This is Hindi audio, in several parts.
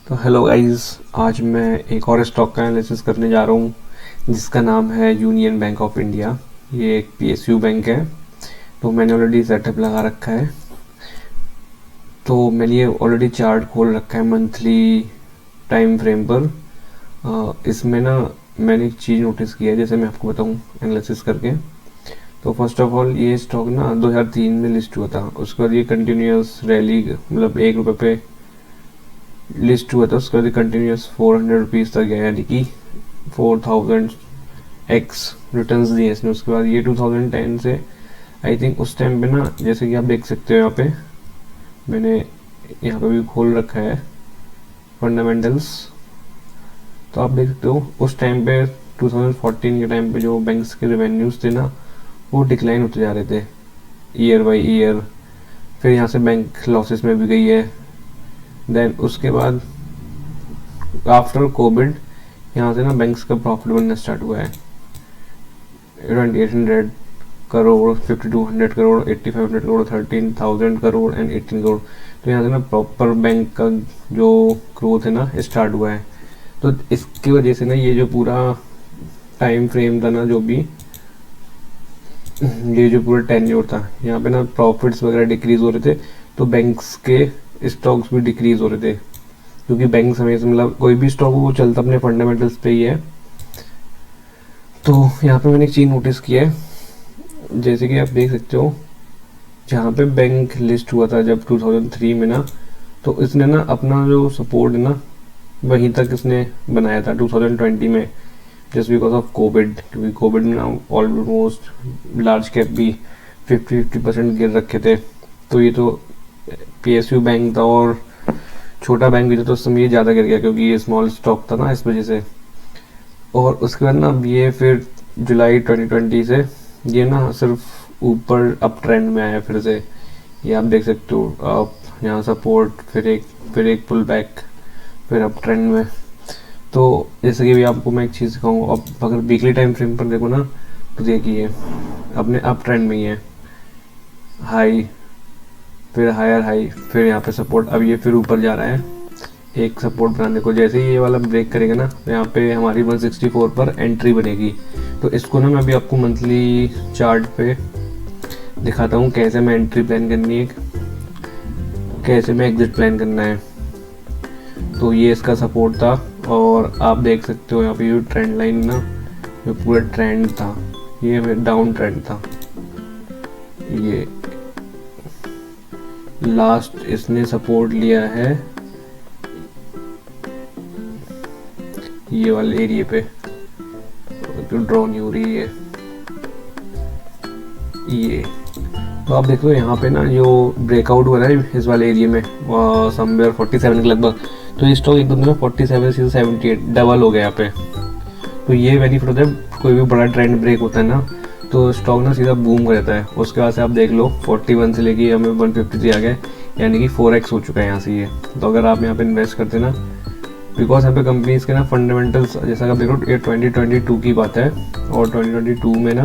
तो हेलो गाइस, आज मैं एक और स्टॉक का एनालिसिस करने जा रहा हूँ जिसका नाम है यूनियन बैंक ऑफ इंडिया। ये एक पीएसयू बैंक है। तो मैंने ऑलरेडी सेटअप लगा रखा है। तो मैंने ये ऑलरेडी चार्ट खोल रखा है मंथली टाइम फ्रेम पर। इसमें ना मैंने एक चीज़ नोटिस की है, जैसे मैं आपको बताऊँ एनालिसिस करके। तो फर्स्ट ऑफ ऑल ये स्टॉक ना 2003 में लिस्ट हुआ था। उसके बाद ये कंटिन्यूस रैली, मतलब ₹1 पे लिस्ट हुआ था। उसके बाद कंटिन्यूस ₹400 तक गया, यानी कि 4000x रिटर्न्स दिए इसने। उसके बाद ये 2010 से आई थिंक उस टाइम पे ना, जैसे कि आप देख सकते हो यहाँ पे मैंने यहाँ पे भी खोल रखा है फंडामेंटल्स। तो आप देख सकते हो उस टाइम पे 2014 के टाइम पे जो बैंक्स के रेवेन्यूज थे ना, वो डिक्लाइन होते जा रहे थे ईयर बाई ईयर। फिर यहाँ से बैंक लॉसेस में भी गई है। देन उसके बाद आफ्टर कोविड यहाँ से ना बैंक्स का प्रॉफिट बनना स्टार्ट हुआ है। 2800 करोड़, 5200 करोड़, 8500 करोड़, 13,000 करोड़ एंड 18 करोड़। तो यहाँ से ना प्रॉपर बैंक का जो ग्रोथ है ना स्टार्ट हुआ है। तो इसकी वजह से ना ये जो पूरा टाइम फ्रेम था ना, ये जो पूरा टेन्योर था, यहाँ पे ना प्रॉफिट्स वगैरह डिक्रीज हो रहे थे। तो बैंक्स के स्टॉक्स भी डिक्रीज हो रहे थे, क्योंकि बैंक हमेशा, मतलब कोई भी स्टॉक वो चलता अपने फंडामेंटल्स पे ही है। तो यहाँ पे मैंने एक चीज़ नोटिस की है, जैसे कि आप देख सकते हो जहाँ पे बैंक लिस्ट हुआ था जब 2003 में ना, तो इसने ना अपना जो सपोर्ट है ना वहीं तक इसने बनाया था 2020 में, जस्ट बिकॉज ऑफ कोविड। क्योंकि कोविड में ना ऑलमोस्ट लार्ज कैप भी 50% गिर रखे थे। तो ये तो पीएसयू बैंक था और छोटा बैंक भी था, तो उस समय ये ज़्यादा गिर गया क्योंकि ये स्मॉल स्टॉक था ना, इस वजह से। और उसके बाद ना ये फिर जुलाई 2020 से ये ना सिर्फ ऊपर अप ट्रेंड में आया फिर से। ये आप देख सकते हो, आप यहाँ सपोर्ट, फिर एक पुल बैक, फिर अप ट्रेंड में। तो जैसे कि भी आपको मैं एक चीज़ सिखाऊँ, अब अगर वीकली टाइम फ्रेम पर देखो ना, तो देखिए अपने अप ट्रेंड में ही है, हाई, फिर हायर हाई, फिर यहाँ पे सपोर्ट। अब ये फिर ऊपर जा रहा है एक सपोर्ट बनाने को। जैसे ही ये वाला ब्रेक करेगा ना, तो यहाँ पे हमारी 164 पर एंट्री बनेगी। तो इसको ना मैं अभी आपको मंथली चार्ट पे दिखाता हूँ कैसे मैं एंट्री प्लान करनी है, कैसे मैं एग्जिट प्लान करना है। तो ये इसका सपोर्ट था और आप देख सकते हो यहाँ पे जो ट्रेंड लाइन ना, जो पूरा ट्रेंड था, ये डाउन ट्रेंड था। ये लास्ट इसने सपोर्ट लिया है ये वाले एरिया पे, जो ड्रॉ नहीं हो रही है ये। तो आप देखो यहाँ पे ना जो ब्रेकआउट हो रहा है इस वाले एरिया में समवेयर 47 के लगभग। तो ये स्टॉक एकदम ना 47 से 78 डबल हो गया यहाँ पे। तो ये बेनिफिट होता है, कोई भी बड़ा ट्रेंड ब्रेक होता है ना, तो स्टॉक ना सीधा बूम कर जाता है। उसके बाद से आप देख लो 41 से लेके हमें 153 आ गए, यानी कि 4x हो चुका है यहाँ से ये। तो अगर आप यहाँ पे इन्वेस्ट करते ना, बिकॉज यहाँ पे कंपनीज के ना फंडामेंटल्स, जैसा आप देख लो, ये 2022 की बात है और 2022 में ना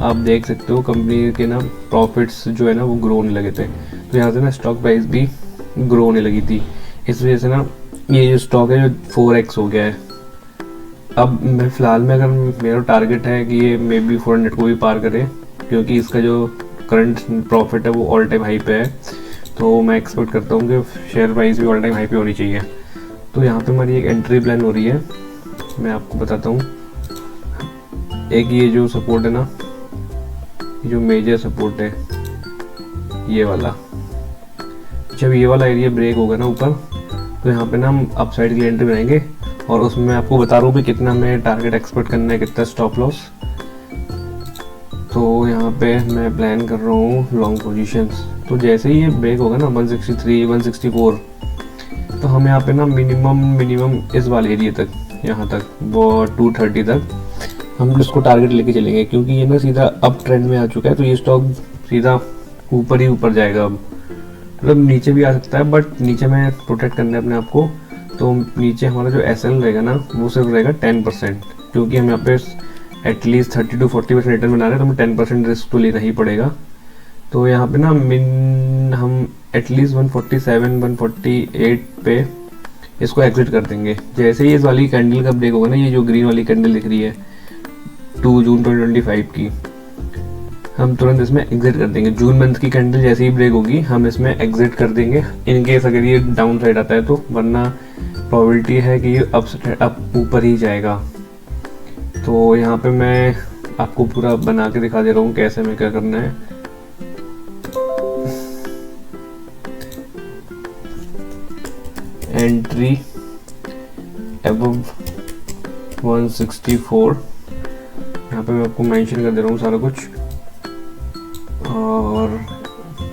आप देख सकते हो कंपनी के ना प्रॉफिट्स जो है ना वो ग्रो होने लगे थे। तो यहाँ से ना स्टॉक प्राइस भी ग्रो होने लगी थी। इस वजह से ना ये जो स्टॉक है जो 4x हो गया है। अब मैं फ़िलहाल में, अगर मेरा टारगेट है कि ये मे बी 400 को भी पार करे, क्योंकि इसका जो करंट प्रॉफिट है वो ऑल टाइम हाई पे है। तो मैं एक्सपेक्ट करता हूँ कि शेयर प्राइस भी ऑल टाइम हाई पे होनी चाहिए। तो यहाँ पे हमारी एक एंट्री प्लान हो रही है, मैं आपको बताता हूँ। एक ये जो सपोर्ट है ना, जो मेजर सपोर्ट है ये वाला, जब ये वाला एरिया ब्रेक होगा ना ऊपर, तो यहाँ पे ना हम अपसाइड की एंट्री बनाएंगे। और उसमें मैं आपको बता रहा हूँ भी कितना मैं टारगेट एक्सपेक्ट करना है, कितना स्टॉप लॉस। तो यहाँ पे मैं प्लान कर रहा हूँ लॉन्ग पोजीशंस। तो जैसे ही ये ब्रेक होगा ना 163, 164, तो हम यहाँ पे ना मिनिमम इस वाले एरिया तक, यहाँ तक वो 230 तक हम इसको टारगेट लेके चलेंगे। क्योंकि ये ना सीधा अप ट्रेंड में आ चुका है, तो ये स्टॉक सीधा ऊपर ही ऊपर जाएगा। अब मतलब नीचे भी आ सकता है, बट नीचे में प्रोटेक्ट करना है अपने आप को। तो नीचे हमारा जो SL रहेगा ना, वो सिर्फ रहेगा 10%, क्योंकि हम यहाँ पे एटलीस्ट 30 to 40% रिटर्न बना रहे हैं, तो हमें 10% रिस्क तो लेना ही पड़ेगा। तो यहाँ पे ना हम एटलीस्ट 147, 148 पे इसको एग्जिट कर देंगे। जैसे ही इस वाली कैंडल का ब्रेक होगा ना, ये जो ग्रीन वाली कैंडल दिख रही है 2 जून 2025 की, हम तुरंत इसमें एग्जिट कर देंगे। जून मंथ की कैंडल जैसे ही ब्रेक होगी हम इसमें एग्जिट कर देंगे, इन केस अगर ये डाउन साइड आता है तो, वरना प्रोबेबिलिटी है कि ये अप ऊपर ही जाएगा। तो यहाँ पे मैं आपको पूरा बना के दिखा दे रहा हूँ कैसे में क्या करना है। एंट्री अबव 164, यहाँ पे मैं आपको मेंशन कर दे रहा हूँ सारा कुछ, और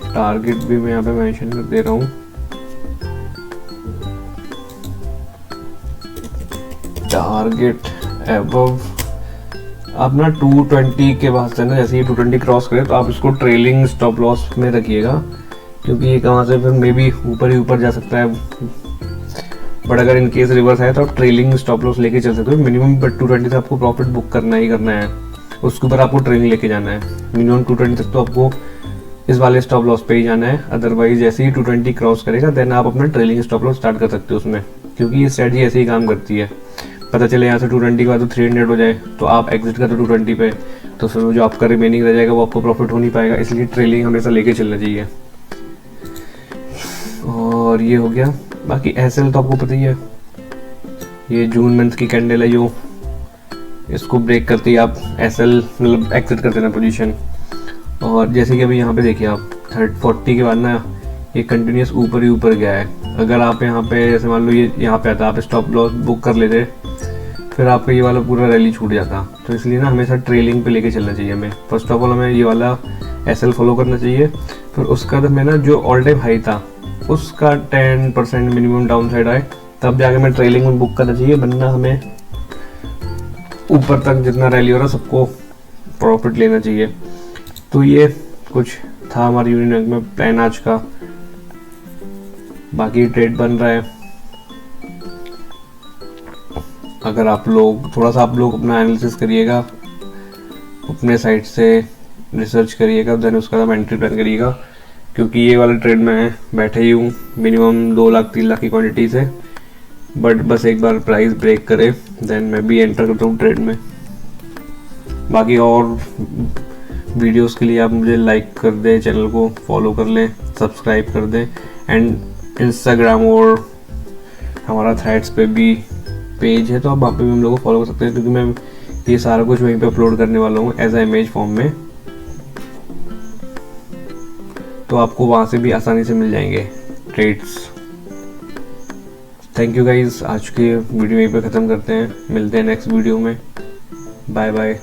टारगेट भी मैं यहाँ पे मेंशन कर दे रहा हूँ। टारगेट अबव, आप ना 220 के बाद से ना, जैसे ही 220 क्रॉस करे तो आप इसको ट्रेलिंग स्टॉप लॉस में रखिएगा, क्योंकि ये कहाँ से फिर मे बी ऊपर ही ऊपर जा सकता है। बट अगर इन केस रिवर्स है तो आप ट्रेलिंग स्टॉप लॉस लेके चल सकते हो। मिनिमम बट 220 से आपको प्रॉफिट बुक करना ही करना है, उसके ऊपर आपको ट्रेलिंग लेके जाना है। मिनिमम 220 तक तो आपको इस वाले स्टॉप लॉस पे ही जाना है, अदरवाइज जैसे ही 220 क्रॉस करेगा देन आप अपना ट्रेलिंग स्टॉप लॉस स्टार्ट कर सकते हो उसमें, क्योंकि ये स्ट्रेटजी ऐसे ही काम करती है। पता चले यहाँ से 220 के बाद तो 300 हो जाए तो आप एग्जिट कर दो 220 पे, तो फिर जो आपका रिमेनिंग रह जाएगा वो आपको प्रॉफिट हो नहीं पाएगा। इसलिए ट्रेलिंग हमेशा लेके चलना चाहिए। और ये हो गया। बाकी एसएल तो आपको पता ही है, ये जून मंथ की कैंडल है, जो इसको ब्रेक करती है आप एसएल मतलब एग्जिट कर देना पोजीशन। और जैसे कि अभी यहाँ पे देखिए आप 40 के बाद ना ये कंटिन्यूस ऊपर ही ऊपर गया है। अगर आप यहाँ पे जैसे मान लो ये यहाँ पे आता, आप स्टॉप लॉस बुक कर लेते, फिर आपका ये वाला पूरा रैली छूट जाता। तो इसलिए ना हमेशा ट्रेलिंग पे लेके चलना चाहिए हमें। फर्स्ट ऑफ ऑल हमें ये वाला एसएल फॉलो करना चाहिए, फिर उसका तो मैं ना जो ऑल टाइम हाई था उसका 10% मिनिमम डाउन साइड आए तब जाके मैं ट्रेलिंग में बुक करना चाहिए, वरना हमें ऊपर तक जितना रैली हो रहा सबको प्रॉफिट लेना चाहिए। तो ये कुछ था हमारे यूनियन बैंक में प्लान आज का। बाकी ट्रेड बन रहा है। अगर आप लोग थोड़ा सा अपना एनालिसिस करिएगा, अपने साइड से रिसर्च करिएगा, देन उसका आप एंट्री प्लान करिएगा, क्योंकि ये वाला ट्रेड में बैठे ही हूँ मिनिमम 2 लाख 3 लाख की क्वांटिटी से। बट बस एक बार प्राइस ब्रेक करे देन मैं भी एंटर करता हूँ ट्रेड में। बाकी और वीडियोस के लिए आप मुझे लाइक कर दें, चैनल को फॉलो कर लें, सब्सक्राइब कर दें, एंड इंस्टाग्राम और हमारा थ्रेड्स पे भी पेज है तो आप वहाँ पे भी हम लोग को फॉलो कर सकते हैं, क्योंकि मैं ये सारा कुछ वहीं पे अपलोड करने वाला हूँ एज अ इमेज फॉर्म में, तो आपको वहाँ से भी आसानी से मिल जाएंगे ट्रेड्स। थैंक यू गाइज, आज की वीडियो यहीं पे ख़त्म करते हैं, मिलते हैं नेक्स्ट वीडियो में। Bye bye.